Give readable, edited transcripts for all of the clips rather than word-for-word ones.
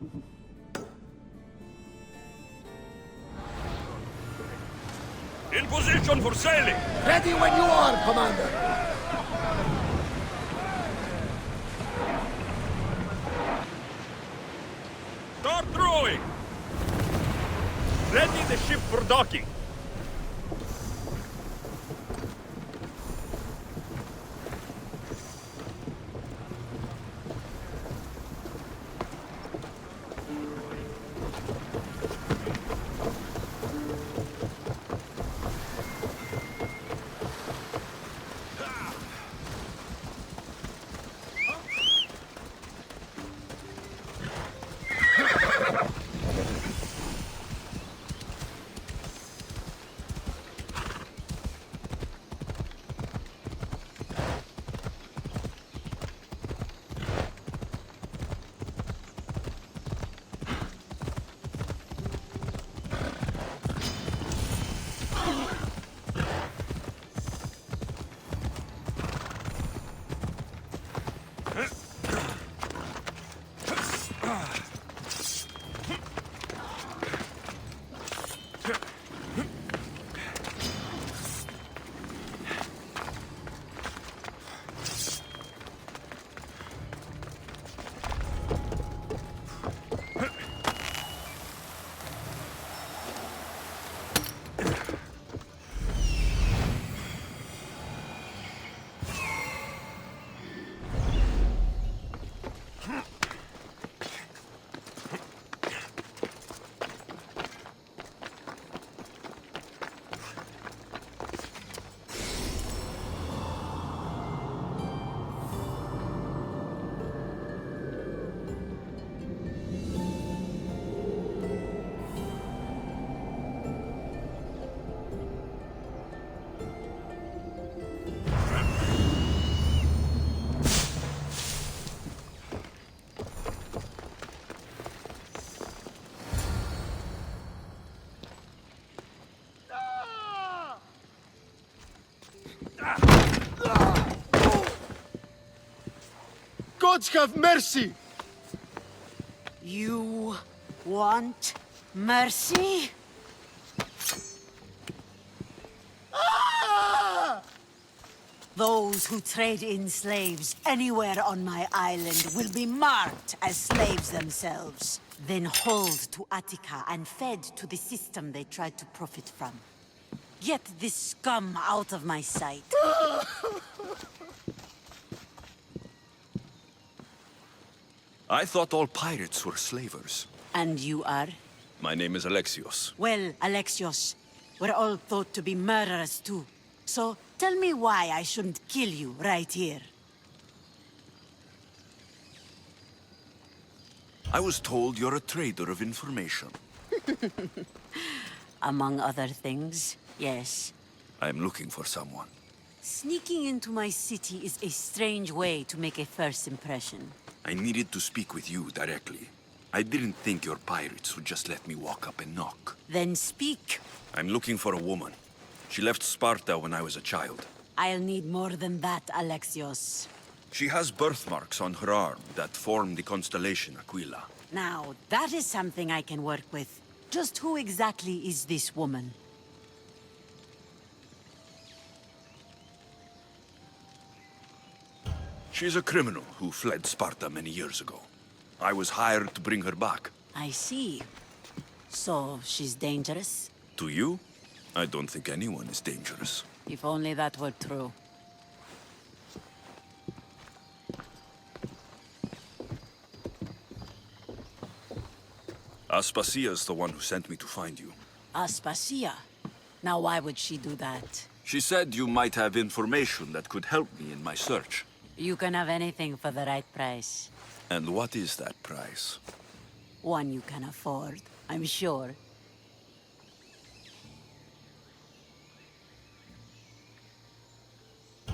In position for sailing! Ready when you are, Commander. Start throwing! Ready the ship for docking. Gods have mercy! You want mercy? Those who trade in slaves anywhere on my island will be marked as slaves themselves, then hauled to Attica and fed to the system they tried to profit from. Get this scum out of my sight. I thought all pirates were slavers. And you are? My name is Alexios. Well, Alexios, we're all thought to be murderers too. So, tell me why I shouldn't kill you right here. I was told you're a trader of information. Among other things, yes. I'm looking for someone. Sneaking into my city is a strange way to make a first impression. I needed to speak with you directly. I didn't think your pirates would just let me walk up and knock. Then speak. I'm looking for a woman. She left Sparta when I was a child. I'll need more than that, Alexios. She has birthmarks on her arm that form the constellation Aquila. Now, that is something I can work with. Just who exactly is this woman? She's a criminal who fled Sparta many years ago. I was hired to bring her back. I see. So, she's dangerous? To you? I don't think anyone is dangerous. If only that were true. Aspasia's the one who sent me to find you. Aspasia? Now why would she do that? She said you might have information that could help me in my search. You can have anything for the right price. And what is that price? One you can afford, I'm sure.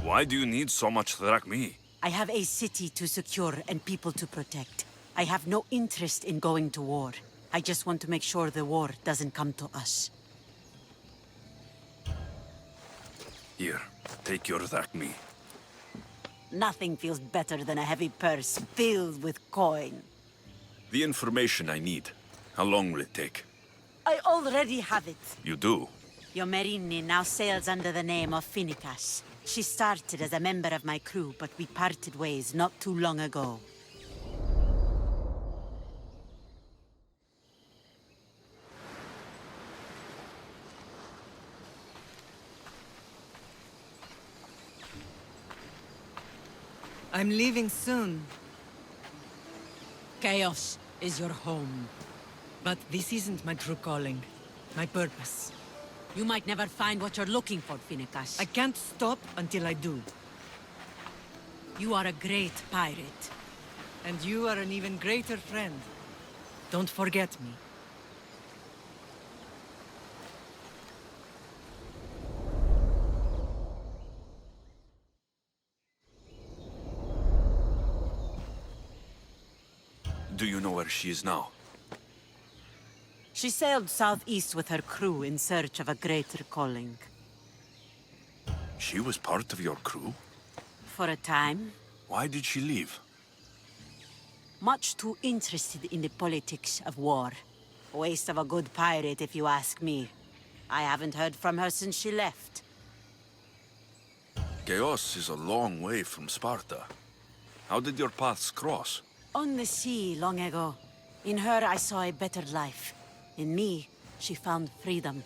Why do you need so much drachmi? I have a city to secure and people to protect. I have no interest in going to war. I just want to make sure the war doesn't come to us. Here, take your drachmi. Nothing feels better than a heavy purse filled with coin. The information I need. How long will it take? I already have it. You do? Your Merini now sails under the name of Finikas. She started as a member of my crew, but we parted ways not too long ago. I'm leaving soon, Chaos is your home. but this isn't my true calling. My purpose. You might never find what you're looking for, Finikas. I can't stop until I do. You are a great pirate. And you are an even greater friend. Don't forget me. Do you know where she is now? She sailed southeast with her crew in search of a greater calling. She was part of your crew? For a time, Why did she leave? much too interested in the politics of war. A waste of a good pirate, if you ask me. I haven't heard from her since she left. Chaos is a long way from Sparta. How did your paths cross? On the sea, long ago. In her, I saw a better life. In me, she found freedom.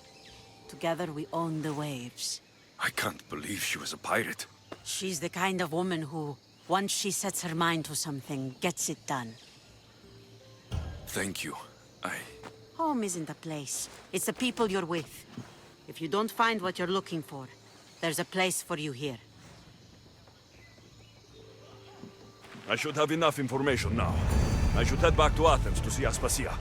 Together, we owned the waves. I can't believe she was a pirate. She's the kind of woman who, once she sets her mind to something, gets it done. Thank you. Home isn't a place. It's the people you're with. If you don't find what you're looking for, there's a place for you here. I should have enough information now. I should head back to Athens to see Aspasia.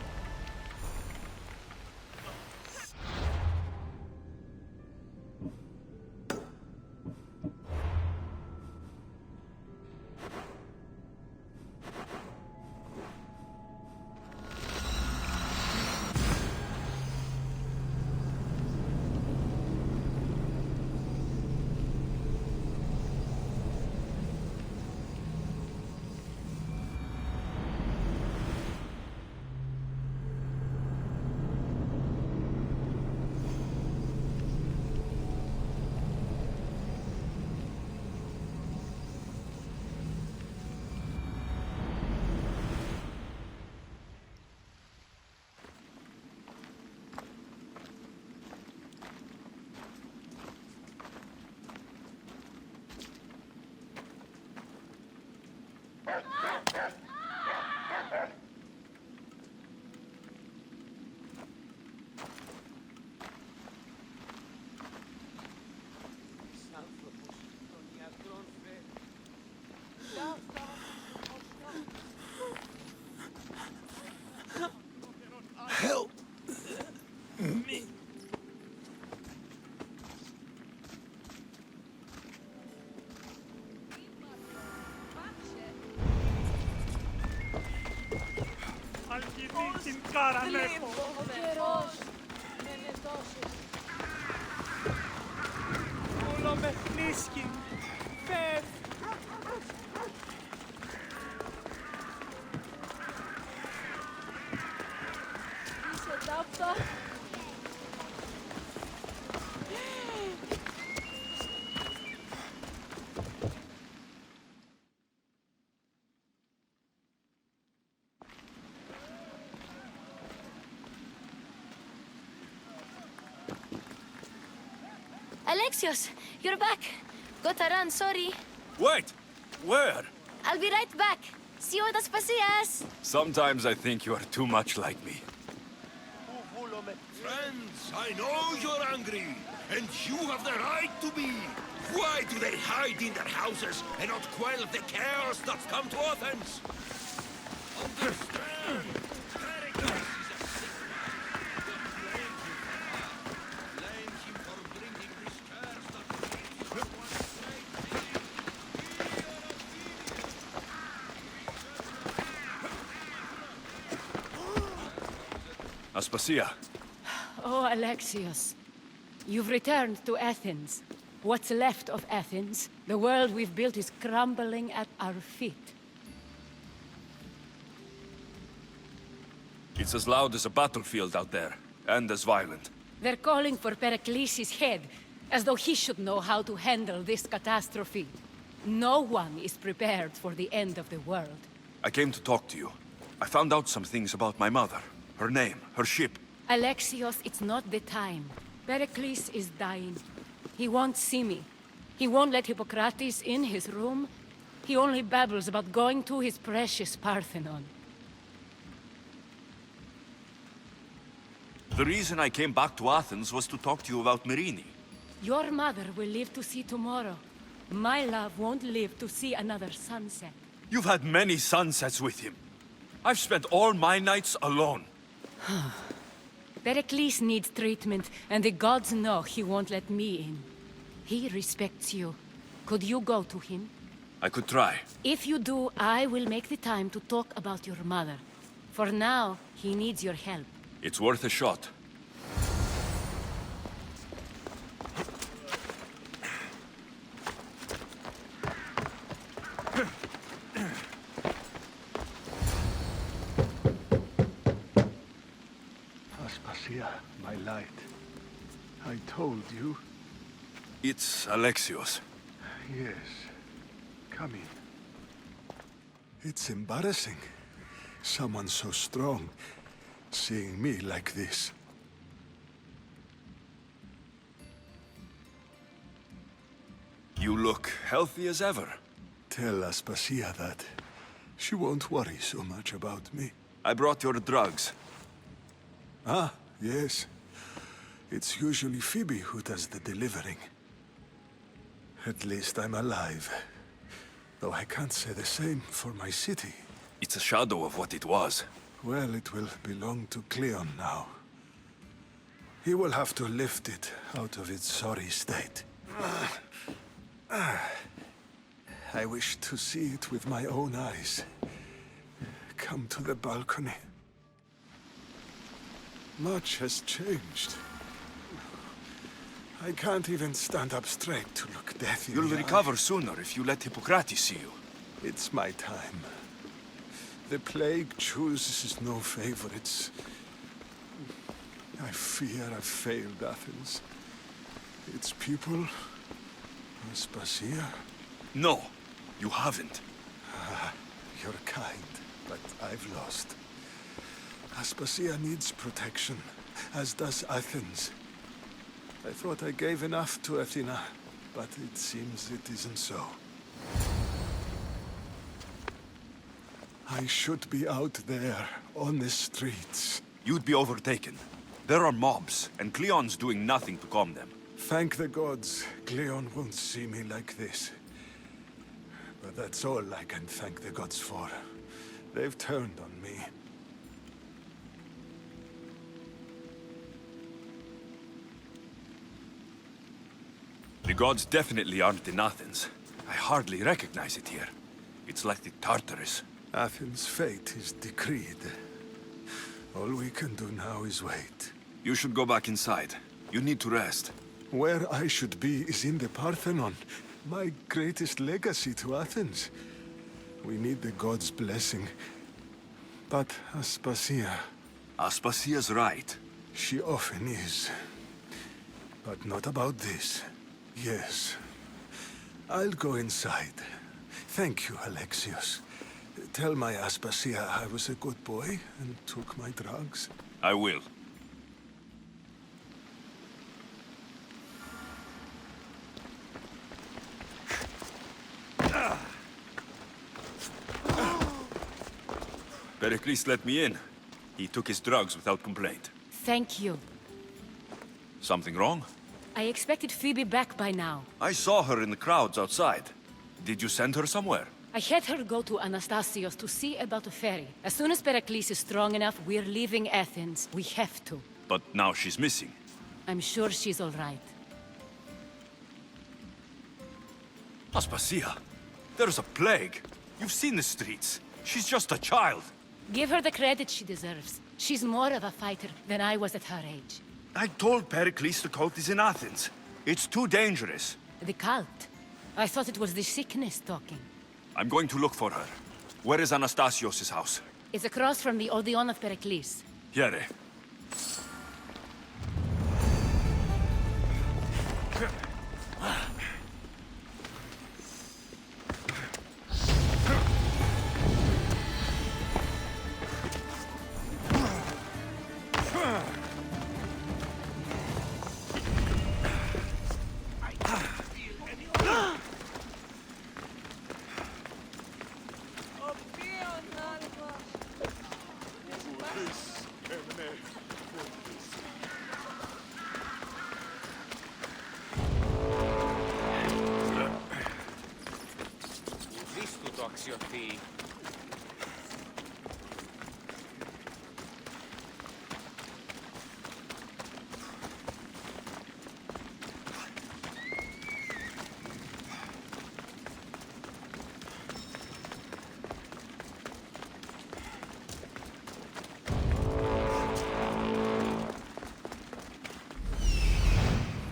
Help me. Alexios, you're back. Gotta run, sorry. Wait! Where? I'll be right back. See you at Aspasias. Sometimes I think you are too much like me. Friends, I know you're angry, and you have the right to be. Why do they hide in their houses and not quell the chaos that's come to Athens? Understand? Pericles is a sick man. Blame him for bringing this curse that leads to one great Aspasia. Oh, Alexios. You've returned to Athens. What's left of Athens? The world we've built is crumbling at our feet. It's as loud as a battlefield out there, and as violent. They're calling for Pericles' head, as though he should know how to handle this catastrophe. No one is prepared for the end of the world. I came to talk to you. I found out some things about my mother. Her name, her ship. Alexios, it's not the time. Pericles is dying. He won't see me. He won't let Hippocrates in his room. He only babbles about going to his precious Parthenon. The reason I came back to Athens was to talk to you about Merini. Your mother will live to see tomorrow. My love won't live to see another sunset. You've had many sunsets with him. I've spent all my nights alone. Pericles needs treatment, and the gods know he won't let me in. He respects you. Could you go to him? I could try. If you do, I will make the time to talk about your mother. For now, he needs your help. It's worth a shot. Aspasia, my light. I told you. It's Alexios. Yes. Come in. It's embarrassing. Someone so strong, seeing me like this. You look healthy as ever. Tell Aspasia that. She won't worry so much about me. I brought your drugs. Ah, yes. It's usually Phoebe who does the delivering. At least I'm alive. Though I can't say the same for my city. It's a shadow of what it was. Well, it will belong to Cleon now. He will have to lift it out of its sorry state. I wish to see it with my own eyes. Come to the balcony. Much has changed. I can't even stand up straight to look death in You'll the recover eye. sooner if you let Hippocrates see you. It's my time. The plague chooses no favorites. I fear I've failed Athens. Its people, Aspasia. No, you haven't. You're kind, but I've lost. Aspasia needs protection, as does Athens. I thought I gave enough to Athena, but it seems it isn't so. I should be out there, on the streets. You'd be overtaken. There are mobs, and Cleon's doing nothing to calm them. Thank the gods, Cleon won't see me like this. But that's all I can thank the gods for. They've turned on me. The gods definitely aren't in Athens. I hardly recognize it here. It's like the Tartarus. Athens' fate is decreed. All we can do now is wait. You should go back inside. You need to rest. Where I should be is in the Parthenon, my greatest legacy to Athens. We need the gods' blessing. But Aspasia, Aspasia's right. she often is. But not about this. Yes. I'll go inside. Thank you, Alexios. Tell my Aspasia I was a good boy and took my drugs. I will. Pericles let me in. He took his drugs without complaint. Thank you. Something wrong? I expected Phoebe back by now. I saw her in the crowds outside. Did you send her somewhere? I had her go to Anastasios to see about a ferry. As soon as Pericles is strong enough, we're leaving Athens. We have to. But now she's missing. I'm sure she's all right. Aspasia, there's a plague. You've seen the streets. She's just a child. Give her the credit she deserves. She's more of a fighter than I was at her age. I told Pericles the cult is in Athens. It's too dangerous. The cult? I thought it was the sickness talking. I'm going to look for her. Where is Anastasios' house? It's across from the Odeon of Pericles. Here.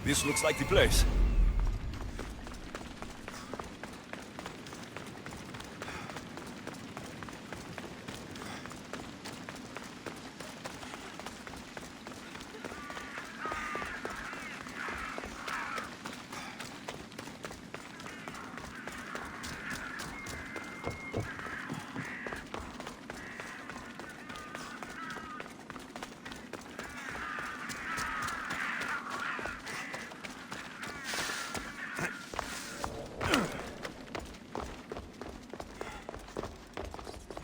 This looks like the place.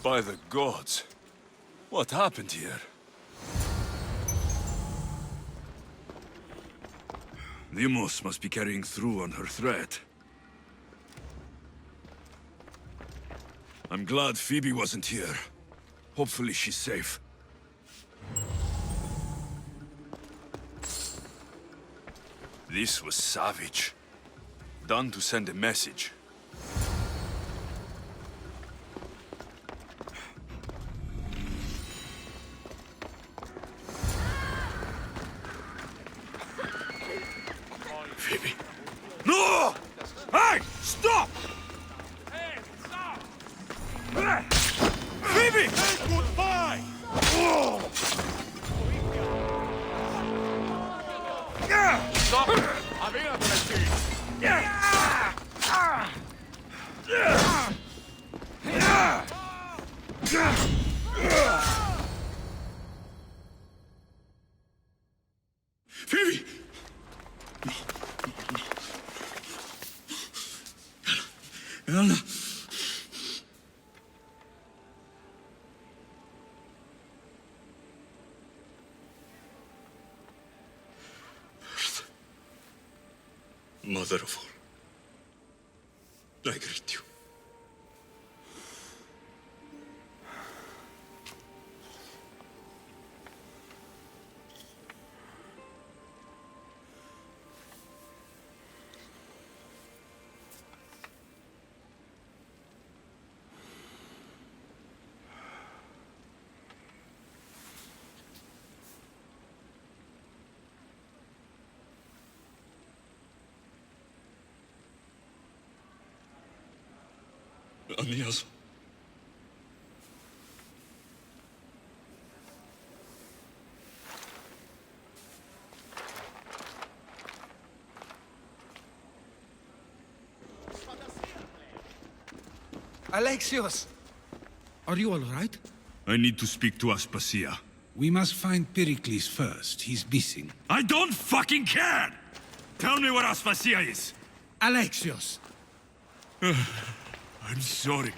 By the gods, what happened here? Deimos must be carrying through on her threat. I'm glad Phoebe wasn't here. Hopefully she's safe. This was savage. Done to send a message. Phoebe. No! Hey! Stop! Hey, stop! Phoebe! Say goodbye! Oh! Stop! Arriba por aquí! Phoebe! Anna! Mother of all, I greet you. Amias. Alexios! Are you all right? I need to speak to Aspasia. We must find Pericles first. He's missing. I don't fucking care! Tell me where Aspasia is! Alexios! I'm sorry.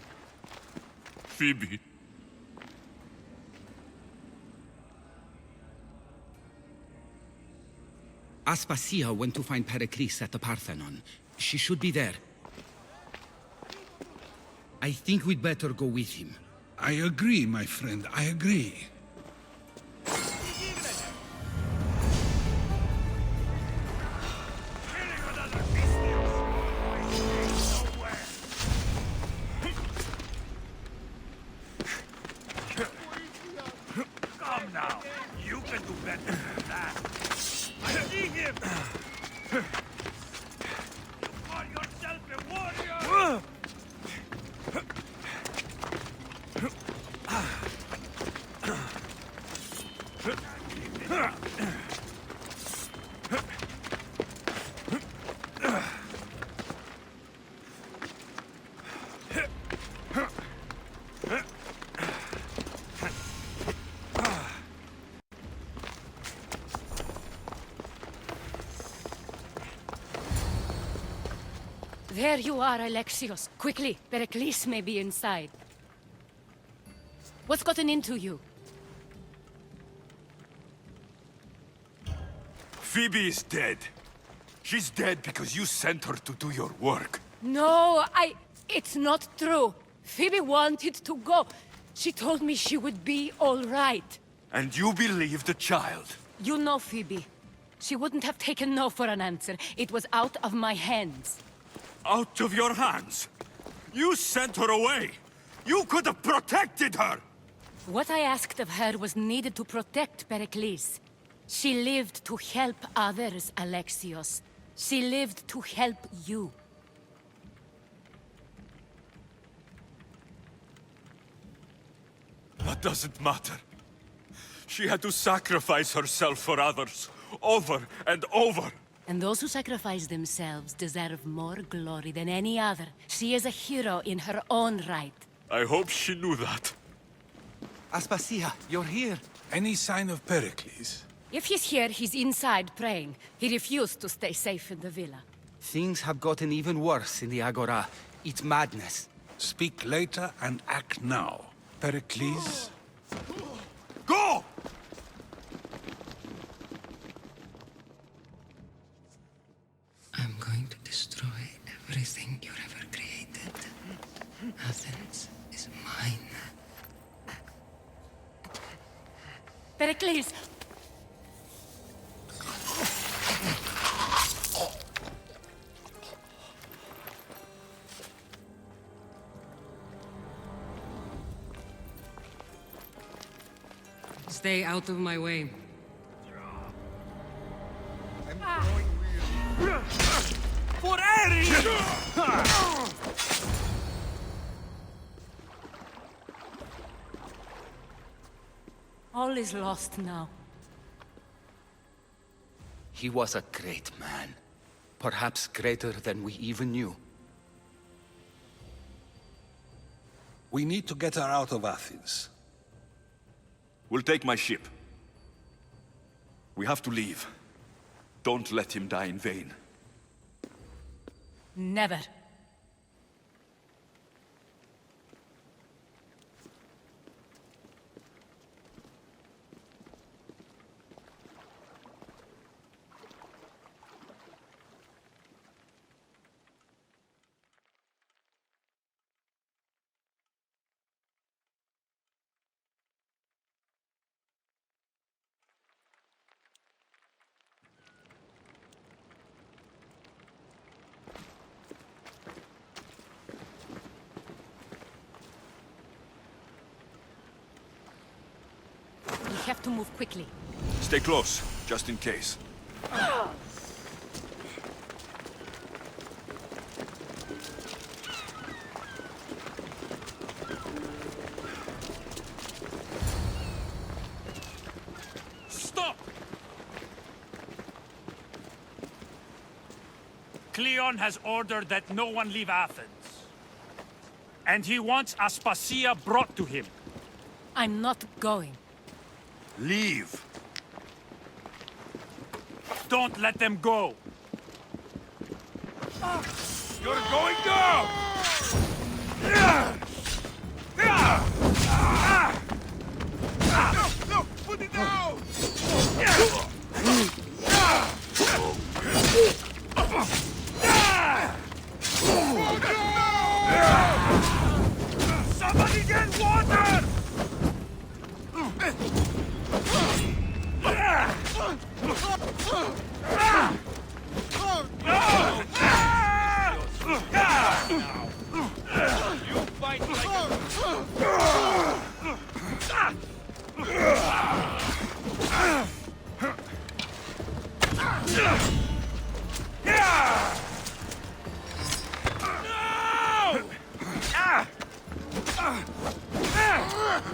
Phoebe. Aspasia went to find Pericles at the Parthenon. She should be there. I think we'd better go with him. I agree, my friend. I agree. Come now. You can do better than that. I see him. You call yourself a warrior? There you are, Alexios. Quickly, Pericles may be inside. What's gotten into you? Phoebe is dead. She's dead because you sent her to do your work. No, it's not true. Phoebe wanted to go. She told me she would be all right. And you believe the child? You know Phoebe. She wouldn't have taken no for an answer. It was out of my hands. Out of your hands? You sent her away! You could have protected her! What I asked of her was needed to protect Pericles. She lived to help others, Alexios. She lived to help you. That doesn't matter. She had to sacrifice herself for others, over and over. And those who sacrifice themselves deserve more glory than any other. She is a hero in her own right. I hope she knew that. Aspasia, you're here. Any sign of Pericles? If he's here, he's inside praying. He refused to stay safe in the villa. Things have gotten even worse in the Agora. It's madness. Speak later and act now. Pericles? Go! I'm going to destroy everything you've ever created. Athens is mine. Pericles! Stay out of my way. For Ares! All is lost now. He was a great man. Perhaps greater than we even knew. We need to get her out of Athens. We'll take my ship. We have to leave. Don't let him die in vain. Never. We have to move quickly. Stay close, just in case. Stop! Cleon has ordered that no one leave Athens. And he wants Aspasia brought to him. I'm not going. Leave! Don't let them go! You're going down! No! Put it down! Somebody get water! You fight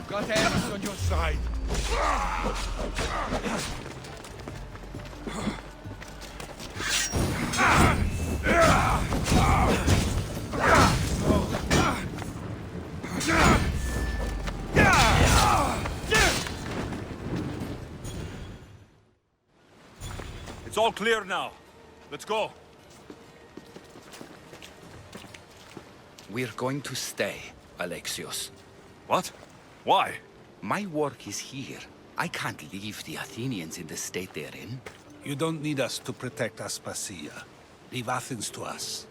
Got Ares on your side. It's all clear now. Let's go. We're going to stay, Alexios. What? Why? My work is here. I can't leave the Athenians in the state they're in. You don't need us to protect Aspasia. Leave Athens to us.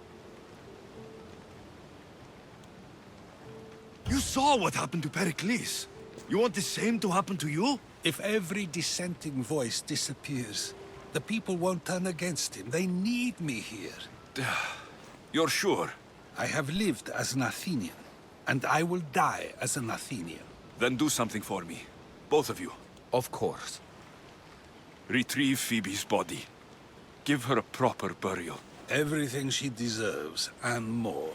You saw what happened to Pericles. You want the same to happen to you? If every dissenting voice disappears, the people won't turn against him. They need me here. You're sure? I have lived as an Athenian, and I will die as an Athenian. Then do something for me. Both of you. Of course. Retrieve Phoebe's body. Give her a proper burial. Everything she deserves, and more.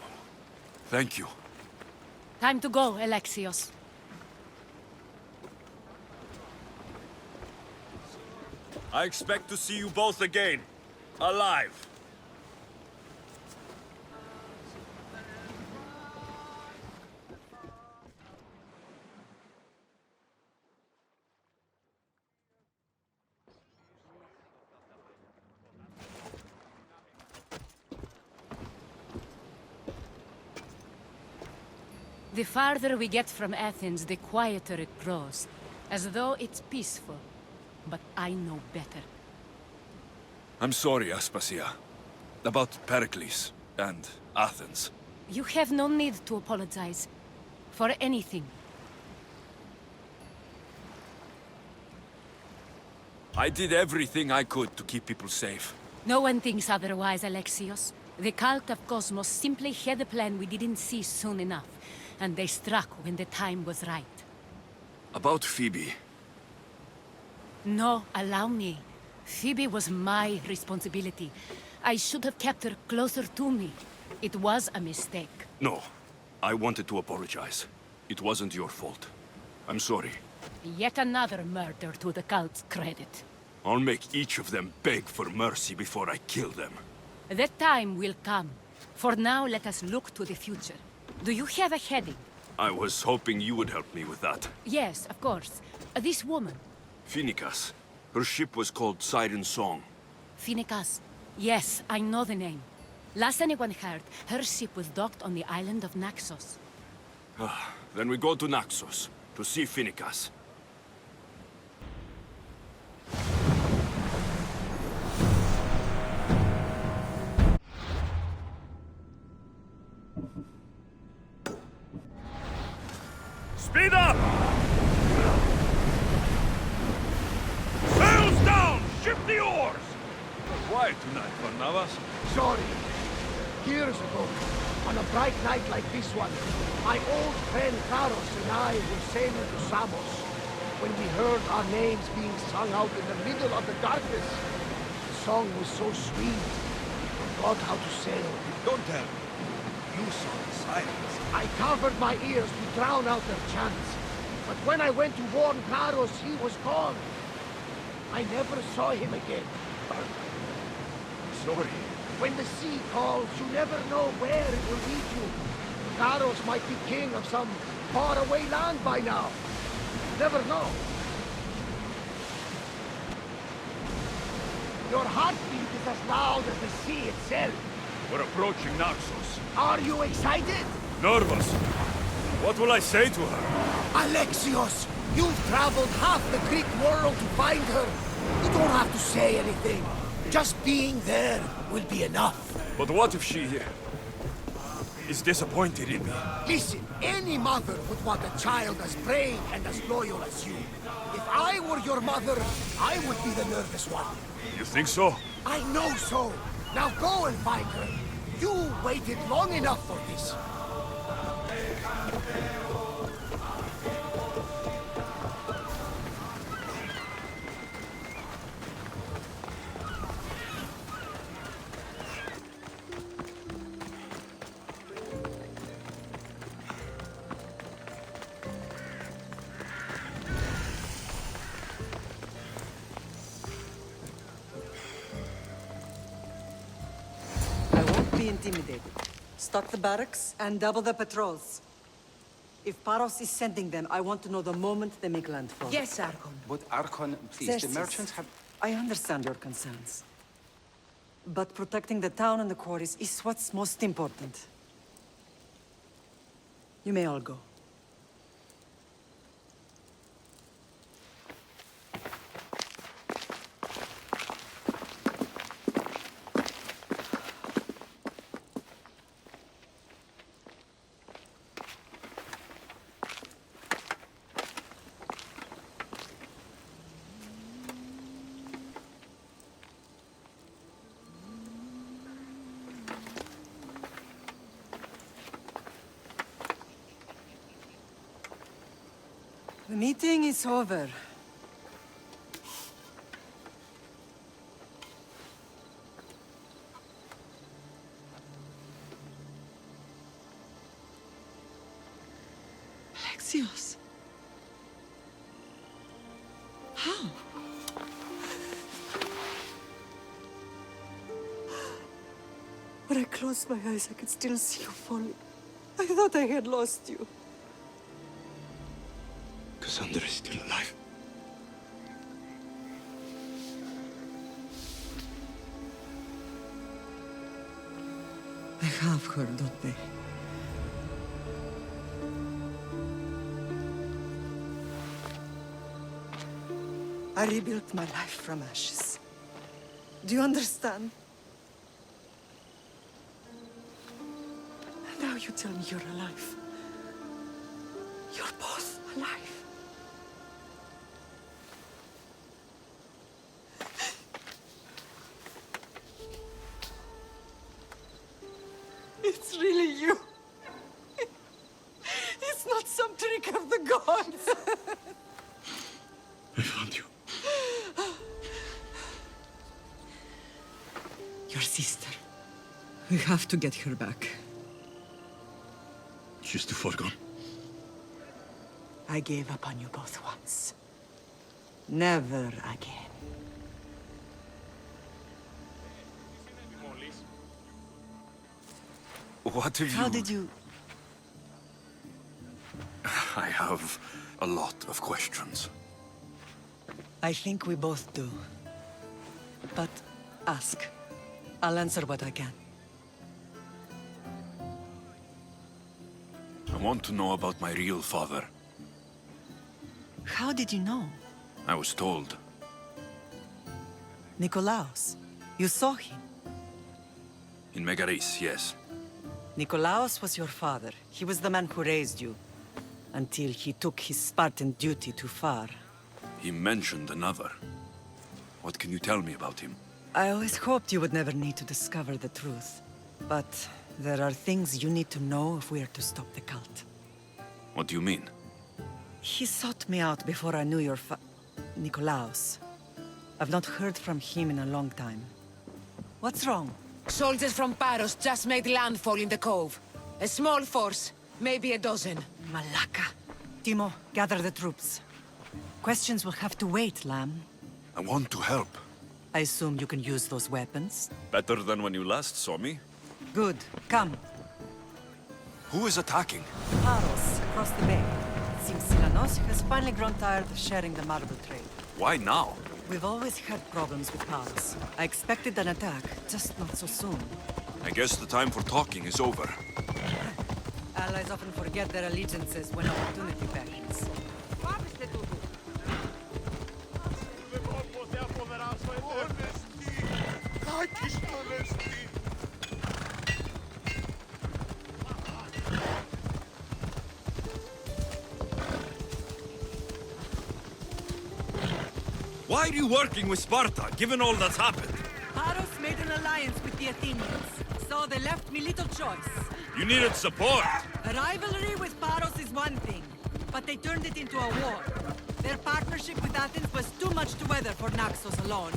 Thank you. Time to go, Alexios. I expect to see you both again. Alive. The farther we get from Athens, the quieter it grows. As though it's peaceful. But I know better. I'm sorry, Aspasia. About Pericles and Athens. You have no need to apologize. For anything. I did everything I could to keep people safe. No one thinks otherwise, Alexios. The cult of Cosmos simply had a plan we didn't see soon enough. And they struck when the time was right. About Phoebe. No, allow me. Phoebe was my responsibility. I should have kept her closer to me. It was a mistake. No. I wanted to apologize. It wasn't your fault. I'm sorry. Yet another murder to the cult's credit. I'll make each of them beg for mercy before I kill them. That time will come. For now, let us look to the future. Do you have a heading? I was hoping you would help me with that. Yes, of course. This woman. Phoenicas. Her ship was called Siren Song. Phoenicas. Yes, I know the name. Last anyone heard, her ship was docked on the island of Naxos. Then we go to Naxos, to see Phoenicas. Speed up! Sails down! Shift the oars! Quiet tonight, Barnabas. Sorry. Years ago, on a bright night like this one, my old friend Karos and I were sailing to Samos when we heard our names being sung out in the middle of the darkness. The song was so sweet, we forgot how to sail. Don't tell me. You saw the sirens. I covered my ears to drown out their chants. But when I went to warn Karos, he was gone. I never saw him again. Sorry. When the sea calls, you never know where it will lead you. Karos might be king of some faraway land by now. Never know. Your heartbeat is as loud as the sea itself. We're approaching Naxos. Are you excited? Nervous. What will I say to her? Alexios, you've traveled half the Greek world to find her. You don't have to say anything. Just being there will be enough. But what if she is disappointed in me? Listen, any mother would want a child as brave and as loyal as you. If I were your mother, I would be the nervous one. You think so? I know so. Now go and find her. You waited long enough for this. intimidated. Stock the barracks and double the patrols. If Paros is sending them, I want to know the moment they make landfall. Yes, Archon. But Archon, please, Xerxes, the merchants have... I understand your concerns. But protecting the town and the quarries is what's most important. You may all go. The meeting is over. Alexios. How? When I closed my eyes, I could still see you falling. I thought I had lost you. Cassandra is still alive. I have her, don't they? I rebuilt my life from ashes. Do you understand? Now you tell me you're alive. You're both alive. It's really you. It's not some trick of the gods. I found you. Your sister. We have to get her back. She's too far gone. I gave up on you both once. Never again. What have you... How did you... I have a lot of questions. I think we both do. But ask. I'll answer what I can. I want to know about my real father. How did you know? I was told. Nikolaos. You saw him. In Megaris, yes. Nikolaos was your father. He was the man who raised you. Until he took his Spartan duty too far. He mentioned another. What can you tell me about him? I always hoped you would never need to discover the truth. But there are things you need to know if we are to stop the cult. What do you mean? He sought me out before I knew your Nikolaos. I've not heard from him in a long time. What's wrong? Soldiers from Paros just made landfall in the cove. A small force, maybe a dozen. Malaka. Timo, gather the troops. Questions will have to wait, Lamb. I want to help. I assume you can use those weapons? Better than when you last saw me. Good. Come. Who is attacking? Paros, across the bay. It seems Silanos has finally grown tired of sharing the marble trade. Why now? We've always had problems with Paros. I expected an attack, just not so soon. I guess the time for talking is over. Allies often forget their allegiances when opportunity beckons. Why are you working with Sparta, given all that's happened? Paros made an alliance with the Athenians, so they left me little choice. You needed support. A rivalry with Paros is one thing, but they turned it into a war. Their partnership with Athens was too much to weather for Naxos alone.